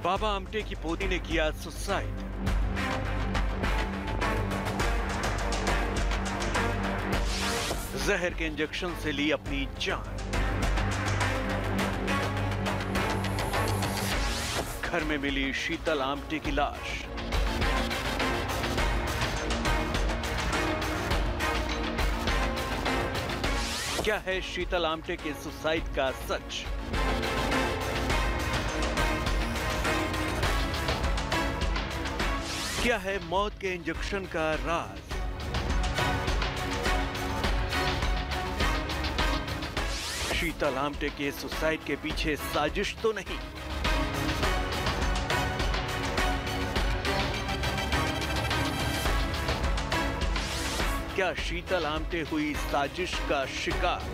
बाबा आमटे की पोती ने किया सुसाइड। जहर के इंजेक्शन से ली अपनी जान। घर में मिली शीतल आमटे की लाश। क्या है शीतल आमटे के सुसाइड का सच? क्या है मौत के इंजेक्शन का राज? शीतल आमटे के सुसाइड के पीछे साजिश तो नहीं? क्या शीतल आमटे हुई साजिश का शिकार?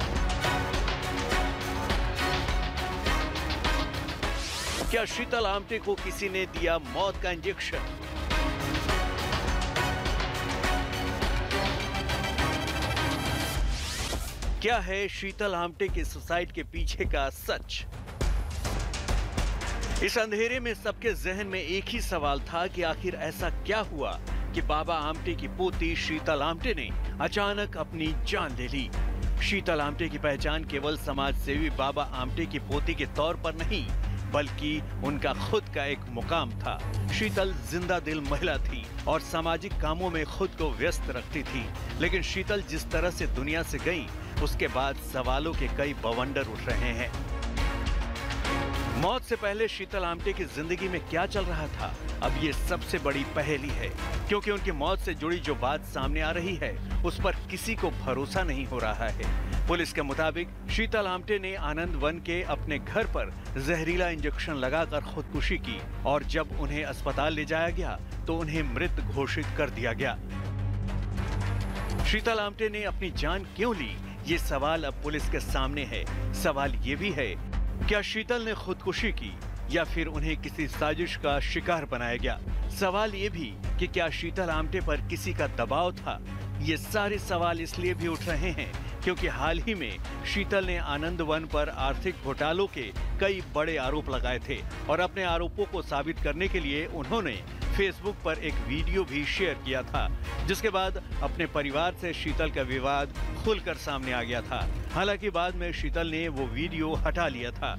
क्या शीतल आमटे को किसी ने दिया मौत का इंजेक्शन? क्या है शीतल आमटे के सुसाइड के पीछे का सच? इस अंधेरे में सबके जहन में एक ही सवाल था कि आखिर ऐसा क्या हुआ कि बाबा आमटे की पोती शीतल आमटे ने अचानक अपनी जान ले ली। शीतल आमटे की पहचान केवल समाज सेवी बाबा आमटे की पोती के तौर पर नहीं, बल्कि उनका खुद का एक मुकाम था। शीतल जिंदा दिल महिला थी और सामाजिक कामों में खुद को व्यस्त रखती थी। लेकिन शीतल जिस तरह से दुनिया से गई, उसके बाद सवालों के कई बवंडर उठ रहे हैं। मौत से पहले शीतल आमटे की जिंदगी में क्या चल रहा था, अब ये सबसे बड़ी पहेली है, क्योंकि उनकी मौत से जुड़ी जो बात सामने आ रही है, उस पर किसी को भरोसा नहीं हो रहा है। पुलिस के मुताबिक शीतल आमटे ने आनंद वन के अपने घर पर जहरीला इंजेक्शन लगाकर खुदकुशी की और जब उन्हें अस्पताल ले जाया गया तो उन्हें मृत घोषित कर दिया गया। शीतल आमटे ने अपनी जान क्यों ली, ये सवाल अब पुलिस के सामने है। सवाल ये भी है, क्या शीतल ने खुदकुशी की या फिर उन्हें किसी साजिश का शिकार बनाया गया? सवाल ये भी कि क्या शीतल आमटे पर किसी का दबाव था? ये सारे सवाल इसलिए भी उठ रहे हैं क्योंकि हाल ही में शीतल ने आनंद वन पर आर्थिक घोटालों के कई बड़े आरोप लगाए थे और अपने आरोपों को साबित करने के लिए उन्होंने फेसबुक पर एक वीडियो भी शेयर किया था, जिसके बाद अपने परिवार से शीतल का विवाद खुलकर सामने आ गया था। हालांकि बाद में शीतल ने वो वीडियो हटा लिया था।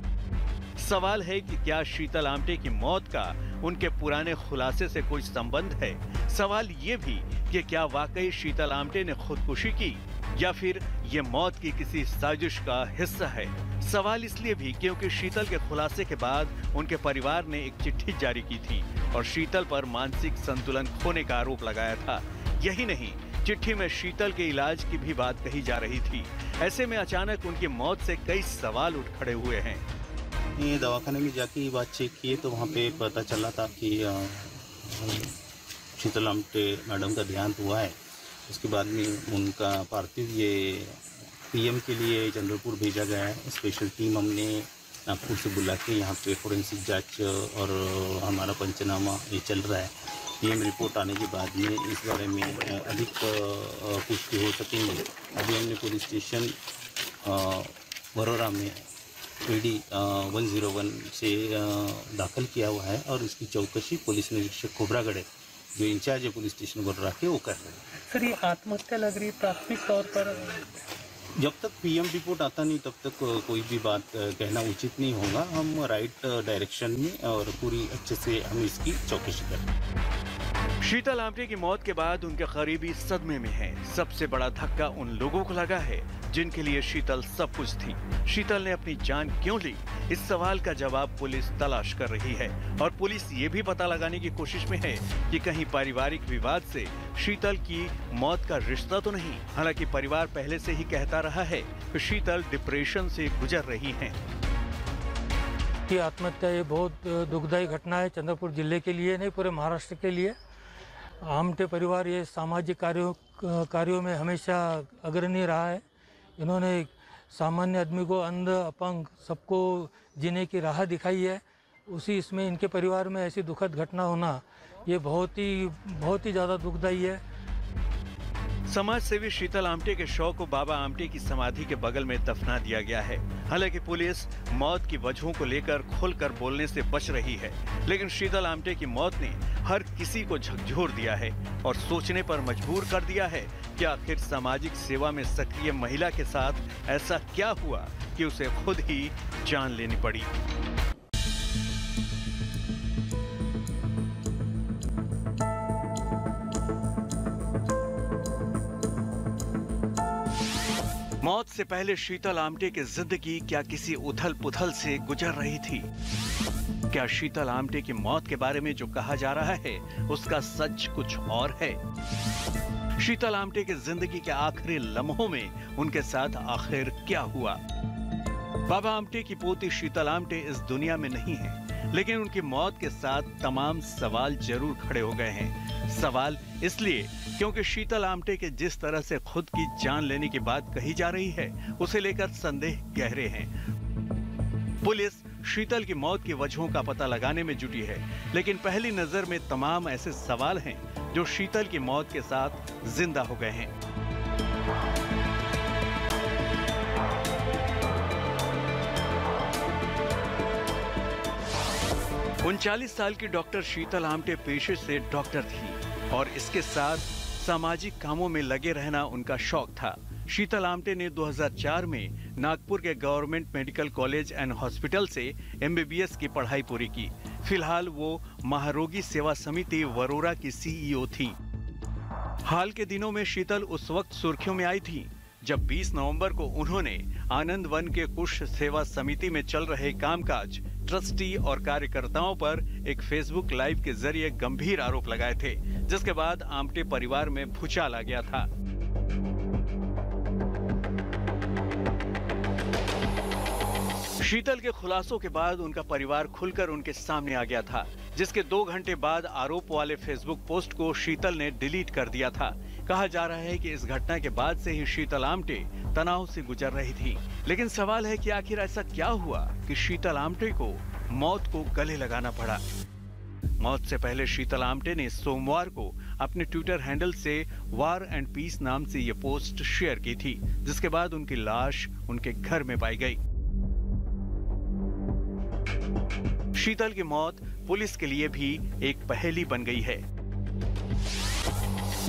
सवाल है कि क्या शीतल आमटे की मौत का उनके पुराने खुलासे से कोई संबंध है? सवाल ये भी कि क्या वाकई शीतल आमटे ने खुदकुशी की या फिर ये मौत की किसी साजिश का हिस्सा है? सवाल इसलिए भी क्योंकि शीतल के खुलासे के बाद उनके परिवार ने एक चिट्ठी जारी की थी और शीतल पर मानसिक संतुलन खोने का आरोप लगाया था। यही नहीं, चिट्ठी में शीतल के इलाज की भी बात कही जा रही थी। ऐसे में अचानक उनकी मौत से कई सवाल उठ खड़े हुए हैं। ये दवाखाने में जाके ये बात चेक किए तो वहाँ पे पता चला था कि शीतल आमटे मैडम का देहांत हुआ है। उसके बाद में उनका पार्थिव ये पीएम के लिए चंद्रपुर भेजा गया है। स्पेशल टीम हमने नागपुर से बुला के यहाँ पे फोरेंसिक जांच और हमारा पंचनामा ये चल रहा है। पीएम रिपोर्ट आने के बाद में इस बारे में अधिक पुष्टि हो सकेंगे। अभी हमने पुलिस स्टेशन बरोरा में PD 101 से दाखिल किया हुआ है और इसकी चौकसी पुलिस निरीक्षक खोबरागढ़ जो इंचार्ज है पुलिस स्टेशन बरोरा के वो कर रहे हैं। सर, ये आत्महत्या लग रही है प्राथमिक तौर पर। जब तक पीएम रिपोर्ट आता नहीं तब तक कोई भी बात कहना उचित नहीं होगा। हम राइट डायरेक्शन में और पूरी अच्छे से हम इसकी चौकसी करें। शीतल आमटे की मौत के बाद उनके करीबी सदमे में हैं। सबसे बड़ा धक्का उन लोगों को लगा है जिनके लिए शीतल सब कुछ थी। शीतल ने अपनी जान क्यों ली, इस सवाल का जवाब पुलिस तलाश कर रही है और पुलिस ये भी पता लगाने की कोशिश में है कि कहीं पारिवारिक विवाद से शीतल की मौत का रिश्ता तो नहीं। हालांकि परिवार पहले से ही कहता रहा है कि शीतल डिप्रेशन से गुजर रही हैं। ये आत्महत्या ये बहुत दुखदायी घटना है, चंद्रपुर जिले के लिए नहीं पूरे महाराष्ट्र के लिए। आमटे परिवार ये सामाजिक कार्यों में हमेशा अग्रणी रहा है। इन्होंने सामान्य आदमी को, अंध, अपंग, सबको जीने की राह दिखाई है। उसी इसमें इनके परिवार में ऐसी दुखद घटना होना ये बहुत ही ज़्यादा दुखदायी है। समाज सेवी शीतल आमटे के शव को बाबा आमटे की समाधि के बगल में दफना दिया गया है। हालांकि पुलिस मौत की वजहों को लेकर खुलकर बोलने से बच रही है, लेकिन शीतल आमटे की मौत ने हर किसी को झकझोर दिया है और सोचने पर मजबूर कर दिया है कि आखिर सामाजिक सेवा में सक्रिय महिला के साथ ऐसा क्या हुआ कि उसे खुद ही जान लेनी पड़ी। मौत से पहले शीतल आमटे की जिंदगी क्या किसी उथल पुथल से गुजर रही थी? क्या शीतल आमटे की मौत के बारे में जो कहा जा रहा है उसका सच कुछ और है? शीतल आमटे की जिंदगी के आखिरी लम्हों में उनके साथ आखिर क्या हुआ? बाबा आमटे की पोती शीतल आमटे इस दुनिया में नहीं है, लेकिन उनकी मौत के साथ तमाम सवाल जरूर खड़े हो गए हैं। सवाल इसलिए क्योंकि शीतल आमटे के जिस तरह से खुद की जान लेने की बात कही जा रही है, उसे लेकर संदेह गहरे हैं। पुलिस शीतल की मौत की वजहों का पता लगाने में जुटी है, लेकिन पहली नजर में तमाम ऐसे सवाल हैं जो शीतल की मौत के साथ जिंदा हो गए हैं। उनचालीस साल की डॉक्टर शीतल आमटे पेशे से डॉक्टर थी और इसके साथ सामाजिक कामों में लगे रहना उनका शौक था। शीतल आमटे ने 2004 में नागपुर के government medical college and hospital से MBBS की पढ़ाई पूरी की। फिलहाल वो महारोगी सेवा समिति वरोरा की CEO थी। हाल के दिनों में शीतल उस वक्त सुर्खियों में आई थी जब 20 नवंबर को उन्होंने आनंद वन के कुश सेवा समिति में चल रहे कामकाज, ट्रस्टी और कार्यकर्ताओं पर एक फेसबुक लाइव के जरिए गंभीर आरोप लगाए थे, जिसके बाद आमटे परिवार में भूचाल आ गया था। शीतल के खुलासों के बाद उनका परिवार खुलकर उनके सामने आ गया था, जिसके 2 घंटे बाद आरोप वाले फेसबुक पोस्ट को शीतल ने डिलीट कर दिया था। कहा जा रहा है कि इस घटना के बाद से ही शीतल आमटे तनाव से गुजर रही थी। लेकिन सवाल है कि आखिर ऐसा क्या हुआ कि शीतल आमटे को मौत को गले लगाना पड़ा? मौत से पहले शीतल आमटे ने सोमवार को अपने ट्विटर हैंडल से वार एंड पीस नाम से ये पोस्ट शेयर की थी, जिसके बाद उनकी लाश उनके घर में पाई गई। शीतल की मौत पुलिस के लिए भी एक पहेली बन गई है।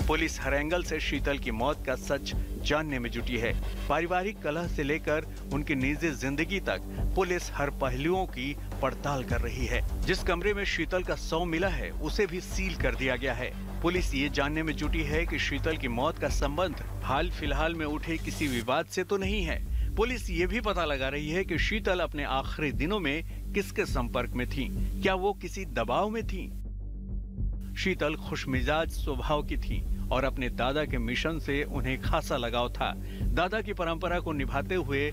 पुलिस हर एंगल से शीतल की मौत का सच जानने में जुटी है। पारिवारिक कलह से लेकर उनकी निजी जिंदगी तक पुलिस हर पहलुओं की पड़ताल कर रही है। जिस कमरे में शीतल का शव मिला है उसे भी सील कर दिया गया है। पुलिस ये जानने में जुटी है कि शीतल की मौत का संबंध हाल फिलहाल में उठे किसी विवाद से तो नहीं है। पुलिस ये भी पता लगा रही है कि शीतल अपने आखिरी दिनों में किसके संपर्क में थी। क्या वो किसी दबाव में थी? शीतल खुशमिजाज स्वभाव की थी और अपने दादा के मिशन से उन्हें खासा लगाव था। दादा की परंपरा को निभाते हुए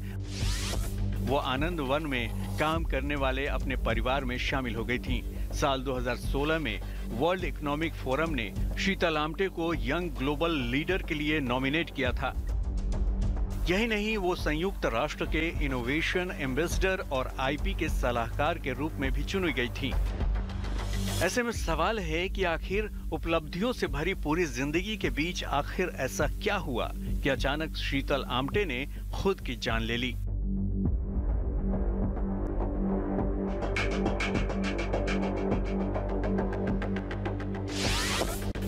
वो आनंद वन में काम करने वाले अपने परिवार में शामिल हो गई थी। साल 2016 में वर्ल्ड इकोनॉमिक फोरम ने शीतल आमटे को यंग ग्लोबल लीडर के लिए नॉमिनेट किया था। यही नहीं, वो संयुक्त राष्ट्र के इनोवेशन एम्बेसडर और IP के सलाहकार के रूप में भी चुनी गई थी। ऐसे में सवाल है कि आखिर उपलब्धियों से भरी पूरी जिंदगी के बीच आखिर ऐसा क्या हुआ कि अचानक शीतल आमटे ने खुद की जान ले ली?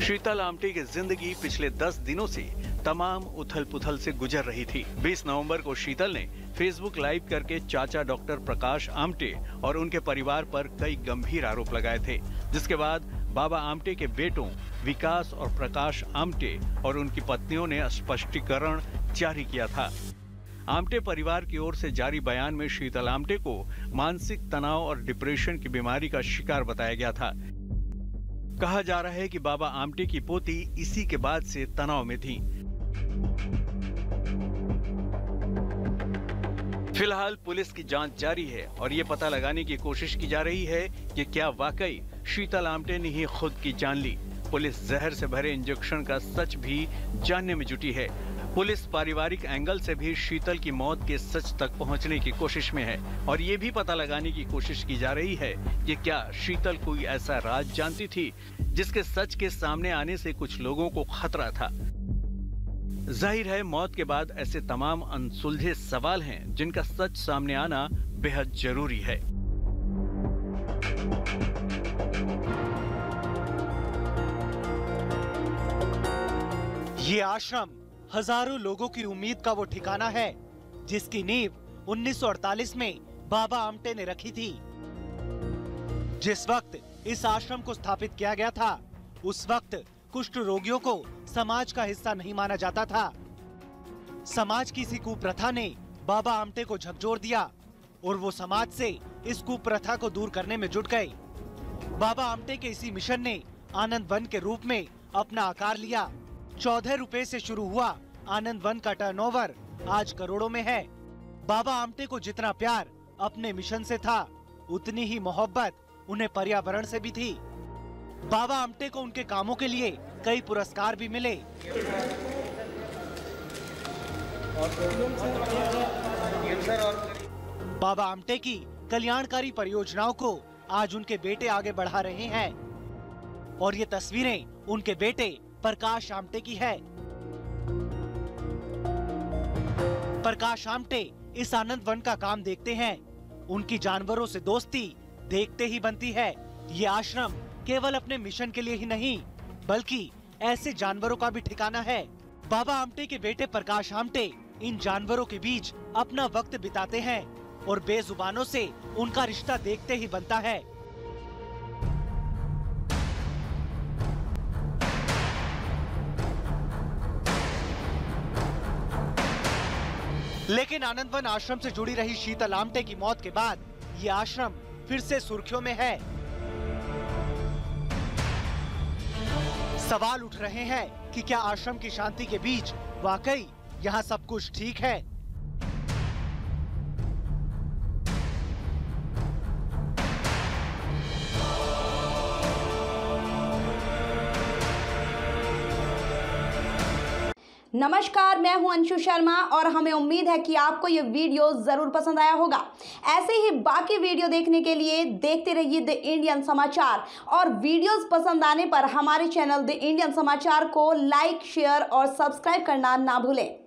शीतल आमटे की जिंदगी पिछले 10 दिनों से तमाम उथल पुथल से गुजर रही थी। 20 नवंबर को शीतल ने फेसबुक लाइव करके चाचा डॉक्टर प्रकाश आमटे और उनके परिवार पर कई गंभीर आरोप लगाए थे, जिसके बाद बाबा आमटे के बेटों विकास और प्रकाश आमटे और उनकी पत्नियों ने स्पष्टीकरण जारी किया था। आमटे परिवार की ओर से जारी बयान में शीतल आमटे को मानसिक तनाव और डिप्रेशन की बीमारी का शिकार बताया गया था। कहा जा रहा है कि बाबा आमटे की पोती इसी के बाद से तनाव में थी। फिलहाल पुलिस की जांच जारी है और ये पता लगाने की कोशिश की जा रही है कि क्या वाकई शीतल आमटे ने ही खुद की जान ली। पुलिस जहर से भरे इंजेक्शन का सच भी जानने में जुटी है। पुलिस पारिवारिक एंगल से भी शीतल की मौत के सच तक पहुंचने की कोशिश में है और ये भी पता लगाने की कोशिश की जा रही है कि क्या शीतल कोई ऐसा राज जानती थी जिसके सच के सामने आने से कुछ लोगों को खतरा था। जाहिर है मौत के बाद ऐसे तमाम अनसुलझे सवाल हैं जिनका सच सामने आना बेहद जरूरी है। ये आश्रम हजारों लोगों की उम्मीद का वो ठिकाना है जिसकी नींव 1948 में बाबा आमटे ने रखी थी। जिस वक्त इस आश्रम को स्थापित किया गया था उस वक्त कुष्ठ रोगियों को समाज का हिस्सा नहीं माना जाता था। समाज की इसी कुप्रथा ने बाबा आमटे को झकझोर दिया और वो समाज से इस कुप्रथा को दूर करने में जुट गए। बाबा आमटे के इसी मिशन ने आनंद वन के रूप में अपना आकार लिया। 14 रुपए से शुरू हुआ आनंद वन का टर्नओवर आज करोड़ों में है। बाबा आमटे को जितना प्यार अपने मिशन से था उतनी ही मोहब्बत उन्हें पर्यावरण से भी थी। बाबा आमटे को उनके कामों के लिए कई पुरस्कार भी मिले। बाबा आमटे की कल्याणकारी परियोजनाओं को आज उनके बेटे आगे बढ़ा रहे हैं और ये तस्वीरें उनके बेटे प्रकाश आमटे की है। प्रकाश आमटे इस आनंद वन का काम देखते हैं। उनकी जानवरों से दोस्ती देखते ही बनती है। ये आश्रम केवल अपने मिशन के लिए ही नहीं बल्कि ऐसे जानवरों का भी ठिकाना है। बाबा आमटे के बेटे प्रकाश आमटे इन जानवरों के बीच अपना वक्त बिताते हैं और बेजुबानों से उनका रिश्ता देखते ही बनता है। लेकिन आनंद वन आश्रम से जुड़ी रही शीतल आमटे की मौत के बाद ये आश्रम फिर से सुर्खियों में है। सवाल उठ रहे हैं कि क्या आश्रम की शांति के बीच वाकई यहाँ सब कुछ ठीक है। नमस्कार, मैं हूं अंशु शर्मा और हमें उम्मीद है कि आपको ये वीडियो जरूर पसंद आया होगा। ऐसे ही बाकी वीडियो देखने के लिए देखते रहिए द इंडियन समाचार और वीडियोस पसंद आने पर हमारे चैनल द इंडियन समाचार को लाइक, शेयर और सब्सक्राइब करना ना भूलें।